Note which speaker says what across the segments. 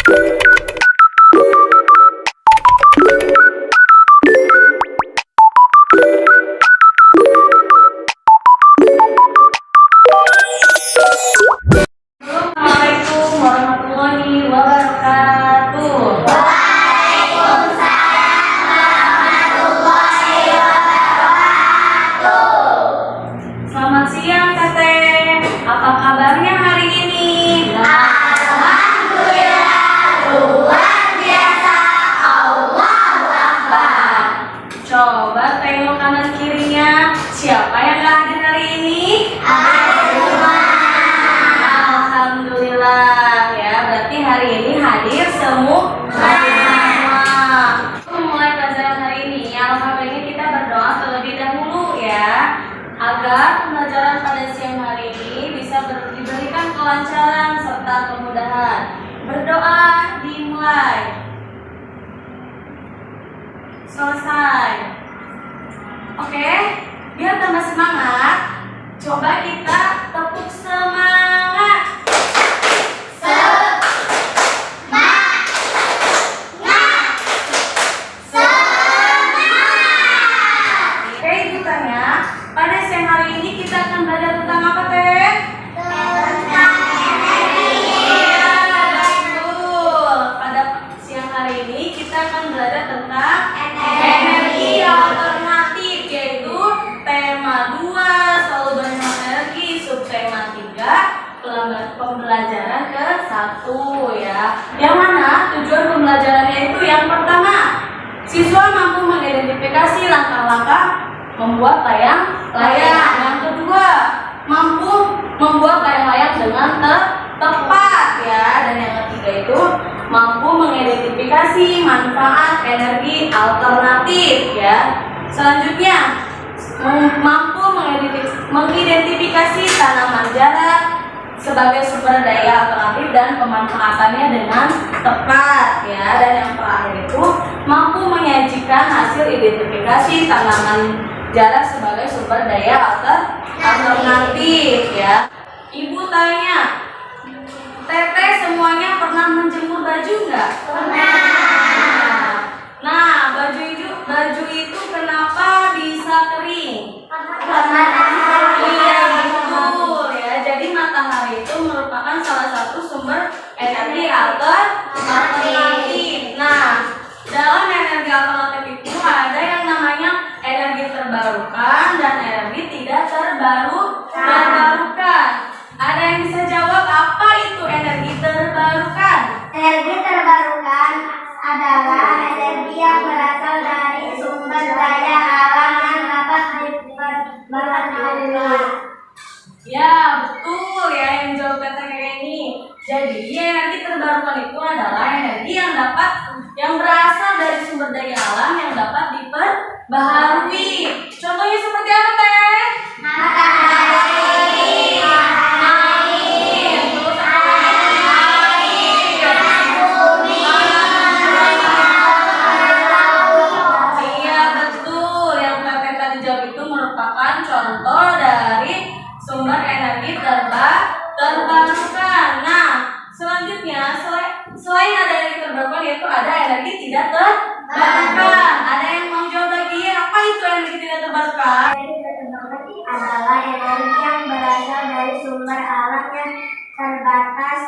Speaker 1: Assalamualaikum warahmatullahi wabarakatuh. Selamat siang Teteh. Apa kabarnya hari ini? Coba tengok kanan kirinya. Siapa yang gak hadir hari ini? Alhamdulillah ya. Berarti hari ini hadir semua. Mulai pelajaran hari ini, alhamdulillah ini kita berdoa terlebih dahulu ya, agar pembelajaran pada siang hari ini bisa diberikan kelancaran serta kemudahan. Berdoa dimulai. Selesai. Oke, biar tambah semangat, coba kita tepuk semangat. Oke, Ibu tanya, pada siang hari ini kita akan belajar tentang apa, Teh? Betul. Pada siang hari ini kita akan belajar tentang energi alternatif, yaitu tema 2 selalu berhemat energi, subtema 3 pembelajaran ke-1 ya. Yang mana tujuan pembelajarannya itu yang pertama, siswa mampu mengidentifikasi langkah-langkah membuat layang-layang. Yang kedua, mampu membuat layang-layang dengan tepat ya. Dan yang ketiga itu mampu mengidentifikasi manfaat energi alternatif ya. Selanjutnya, mampu mengidentifikasi tanaman jarak sebagai sumber daya alternatif dan pemanfaatannya dengan tepat ya. Dan yang terakhir itu mampu menyajikan hasil identifikasi tanaman jarak sebagai sumber daya alternatif ya. Ibu tanya, Teteh semuanya pernah menjemur baju nggak? Pernah. Nah, baju itu kenapa bisa kering? Iya, betul ya. Jadi matahari itu merupakan salah satu sumber energi alternatif. Nah, dalam energi alternatif itu ada yang namanya energi terbarukan dan energi tidak terbarukan. Ada yang bisa jawab apa itu energi terbarukan?
Speaker 2: Energi terbarukan adalah energi yang berasal dari sumber daya alam yang dapat dipermanfaatkan.
Speaker 1: Ya, betul ya yang jawab kata kayak ini. Jadi, energi terbarukan itu adalah energi yang berasal dari sumber daya alam yang dapat diperbaharui. Contohnya seperti apa, Teh?
Speaker 2: Matahari,
Speaker 1: Angin, terus bumi. Iya, betul. Yang Teteh tadi jawab itu merupakan contoh dari sumber energi terbarukan. Nah, selanjutnya selain ada energi terbarukan, yaitu ada energi tidak terbarukan. Ada yang mau jawab lagi? Apa itu energi tidak terbarukan?
Speaker 2: energi terbarukan adalah energi yang berasal dari sumber alam yang terbatas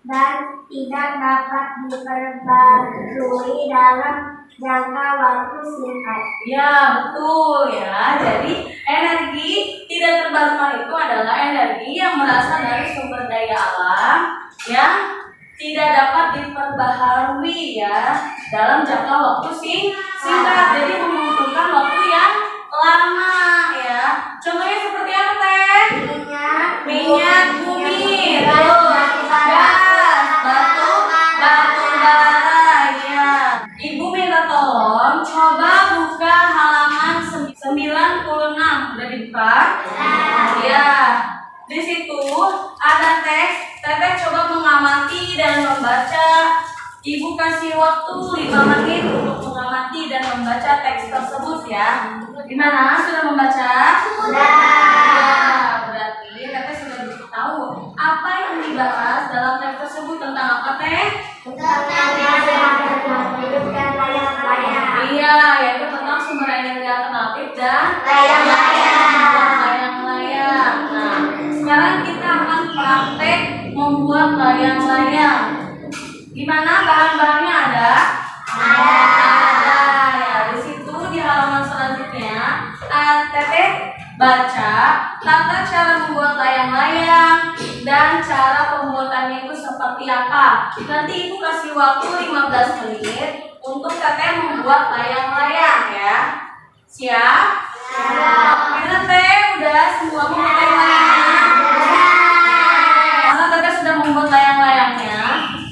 Speaker 2: dan tidak dapat diperbarui dalam jangka waktu singkat.
Speaker 1: Ya, betul ya. Jadi, energi tidak terbarukan itu adalah energi yang berasal dari sumber daya alam yang tidak dapat diperbaharui ya dalam jangka waktu singkat. Jadi membutuhkan waktu yang lama ya. Contohnya seperti apa, Teh? Minyak bumi, terus gas, batu bara ya. Ibu minta tolong coba buka halaman 96. Udah dibuka? Ya. Di situ ada teks. Teteh coba mengamati dan membaca. Ibu kasih waktu 5 menit untuk mengamati dan membaca teks tersebut ya. Gimana? Sudah membaca?
Speaker 2: Sudah.
Speaker 1: Ya, berarti Teteh sudah tahu apa yang dibahas dalam teks tersebut tentang apa, Teh?
Speaker 2: Tentang
Speaker 1: layang-layang. Di mana bahan-bahannya ada? Ada. Ya, di situ di halaman selanjutnya, Teteh baca tata cara membuat layang-layang dan cara pembuatannya itu seperti apa. Nanti Ibu kasih waktu 15 menit untuk Teteh membuat layang-layang ya. Siap? Siap. Gimana Teh? Udah semua membuat layang-layangnya? Karena Teteh sudah membuat layang-layangnya,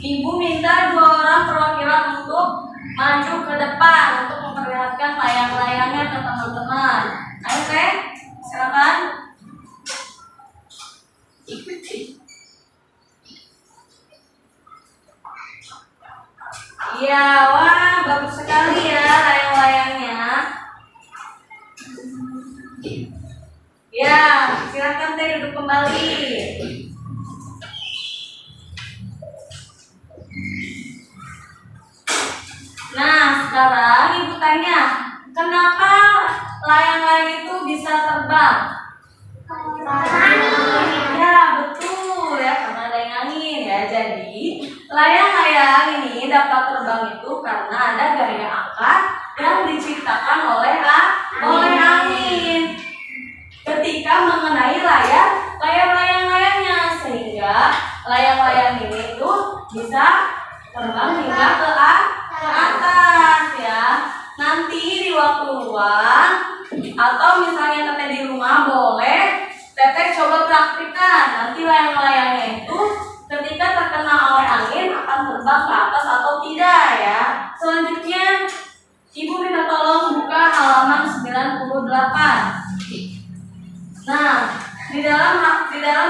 Speaker 1: Ibu minta 2 orang perwakilan untuk maju ke depan untuk memperlihatkan layang-layangnya ke teman-teman. Ayo Teh, silakan. Iya, wah bagus sekali ya layang-layangnya. Ya, silakan Teh duduk kembali. Nah, sekarang Ibu tanya, kenapa layang-layang itu bisa terbang? Ya, betul ya, karena ada yang angin ya. Jadi, layang-layang ini dapat terbang itu karena ada gaya angkat yang diciptakan oleh angin. Ketika mengenai layang-layangnya, sehingga layang-layang ini tuh bisa terbang hingga ke atas ya. Nanti di waktu luang atau misalnya Teteh di rumah boleh Teteh coba praktikkan. Nanti layang-layangnya itu ketika terkena oleh angin akan terbang ke atas atau tidak ya. Selanjutnya Ibu minta tolong buka halaman 98. Nah, di dalam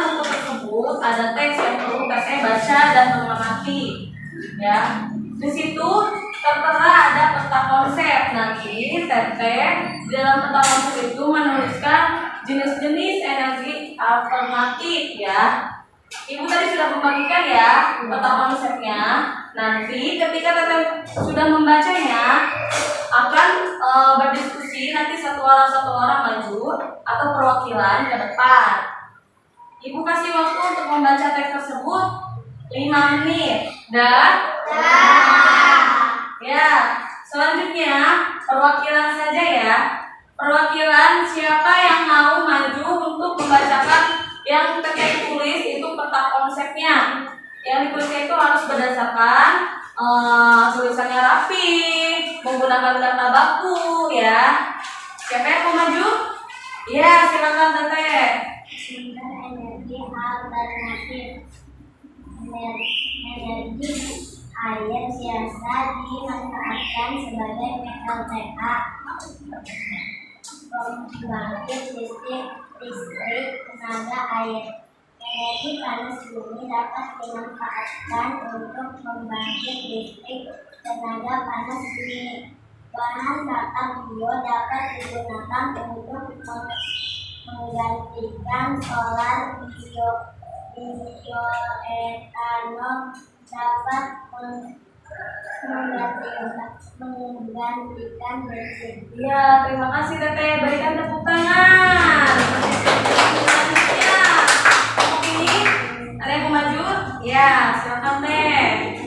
Speaker 1: buku tersebut ada teks yang perlu Teteh baca dan mengamati ya. Di situ tertera ada peta konsep. Nanti Teteh di dalam peta konsep itu menuliskan jenis-jenis energi alternatif ya. Ibu tadi sudah membagikan ya peta konsepnya. Nanti ketika Teteh sudah membacanya akan berdiskusi, nanti satu orang maju atau perwakilan ke depan. Ibu kasih waktu untuk membaca teks tersebut 5 menit. Dan ya, selanjutnya perwakilan saja ya. Perwakilan siapa yang mau maju untuk membacakan yang Teteh tulis itu peta konsepnya. Yang ditulisnya itu harus berdasarkan tulisannya rapi, menggunakan kata baku ya. Siapa yang mau maju? Ya, silakan Teteh.
Speaker 2: Sumber energi alternatif. Energi air biasa dimanfaatkan sebagai PLTA, pembangkit listrik tenaga air. Energi panas bumi dapat dimanfaatkan untuk membangkit listrik tenaga panas bumi. Bahan bakar bio dapat digunakan untuk menggantikan solar. Bioetanol dapat menggantikan bensin.
Speaker 1: Ya, terima kasih Teteh. Berikan tepuk tangan. Selanjutnya, kelompok ini ada yang mau maju? Ya, silakan Teh.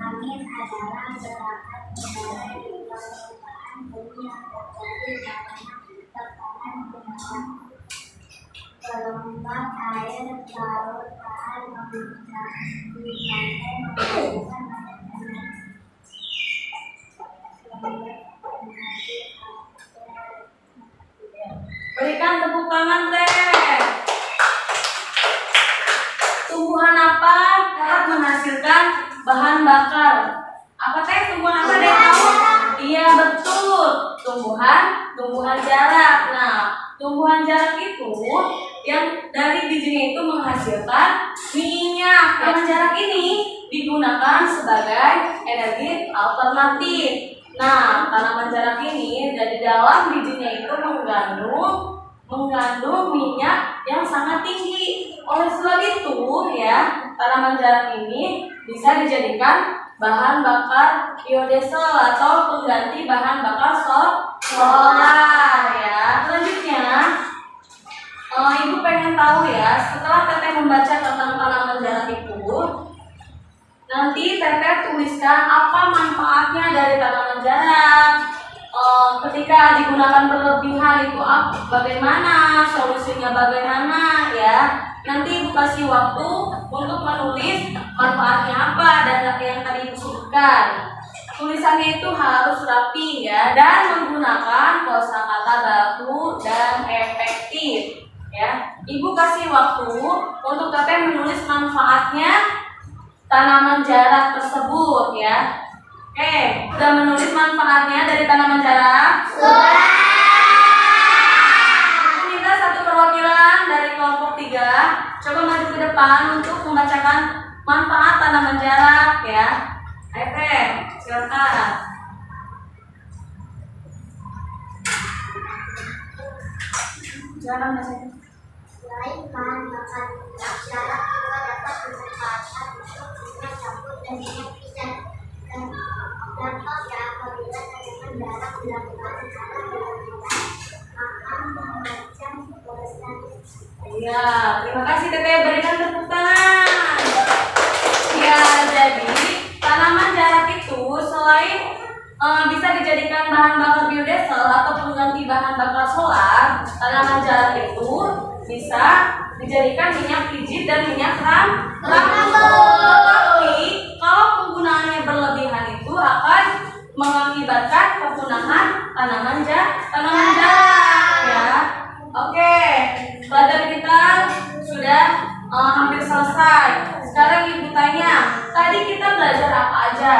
Speaker 2: Angin adalah gerakan udara di permukaan bumi yang terjadi karena tekanan udara. Gelombang air laut tahan memuncak di pantai menghasilkan banyak energi.
Speaker 1: Berikan tepuk tangan Teh. Tumbuhan apa dapat menghasilkan bahan bakar? Apa Teh tumbuhan apa ada yang tahu? Iya betul, tumbuhan jarak. Nah, tumbuhan jarak itu yang dari bijinya itu menghasilkan minyak. Tumbuhan jarak ini digunakan sebagai energi alternatif. Nah, tanaman jarak ini dari dalam bijinya itu mengandung mengandung minyak yang sangat tinggi. Oleh sebab itu ya, tanaman jarak ini bisa dijadikan bahan bakar biodiesel atau pengganti bahan bakar solar ya. Selanjutnya, Ibu pengen tahu ya, setelah Teteh membaca tentang tanaman jarak itu, nanti Teteh tuliskan apa manfaatnya dari tanaman jarak. Ketika digunakan berlebihan itu bagaimana, solusinya bagaimana ya. Nanti Ibu kasih waktu untuk menulis manfaatnya apa dan yang tadi Ibu sebutkan. Tulisannya itu harus rapi ya dan menggunakan kosakata baku dan efektif ya. Ibu kasih waktu untuk Teteh menulis manfaatnya tanaman jarak tersebut ya. Oke, sudah menulis manfaatnya dari tanaman jarak? Sudah. Minta satu perwakilan dari kelompok 3 coba maju ke depan untuk membacakan manfaat tanaman jarak ya. Ayo Teh, silakan. Silakan bacakan.
Speaker 2: Selain bahan bakar minyak jarak juga dapat dimanfaatkan untuk minyak campur dan minyak pisang. Dampaknya apabila tanaman jarak dilakukan secara berlebihan akan mengancam kelestarian.
Speaker 1: Iya, terima kasih Teteh, berikan tepuk tangan. Ya, jadi tanaman jarak itu selain bisa dijadikan bahan bakar biodiesel atau pengganti bahan bakar solar, tanaman jarak itu bisa dijadikan minyak pijit dan minyak rambut. Tapi kalau penggunaannya berlebihan itu akan mengakibatkan kepunahan tanaman jarak ya. Oke, pelajaran kita sudah hampir selesai. Sekarang Ibu tanya, tadi kita belajar apa aja?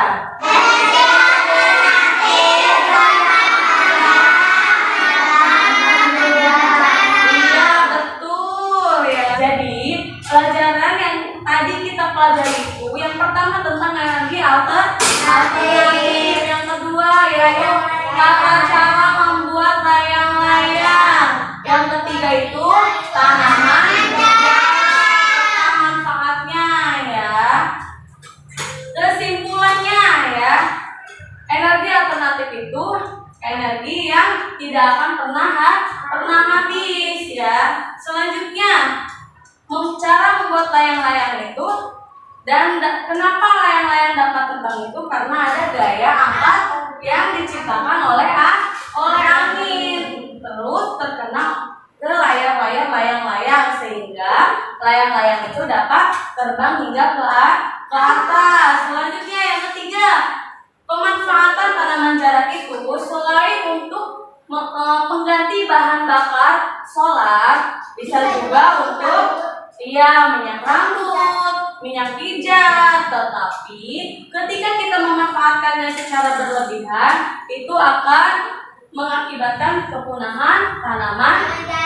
Speaker 1: Iya, betul ya. Jadi, pelajaran yang tadi kita pelajari itu yang pertama tentang energi alternatif, yang kedua yaitu tata cara membuat layang-layang, yang ketiga itu tanaman jarak, manfaatnya ya. Kesimpulannya ya, energi alternatif itu energi yang tidak akan pernah habis ya. Selanjutnya, cara membuat layang-layang itu dan kenapa layang-layang dapat terbang itu karena ada gaya angkat yang diciptakan oleh angin, terus terkena ke layang-layang layang-layang sehingga layang-layang itu dapat terbang hingga ke atas. Selanjutnya yang ketiga, pemanfaatan tanaman jarak itu selain untuk mengganti bahan bakar solar, bisa juga untuk minyak rambut, minyak pijat. Tetapi ketika kita memanfaatkannya secara berlebihan, itu akan mengakibatkan kepunahan tanaman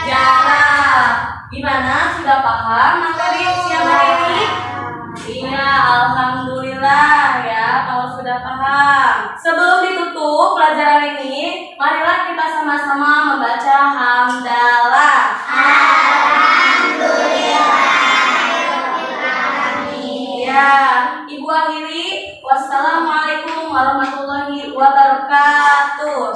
Speaker 1: jarak. Gimana? Sudah paham materi siang hari ini? Iya, alhamdulillah ya kalau sudah paham. Sebelum ditutup pelajaran ini, marilah kita sama-sama membaca hamdalah. Ya, Ibu akhiri. Wassalamualaikum warahmatullahi wabarakatuh.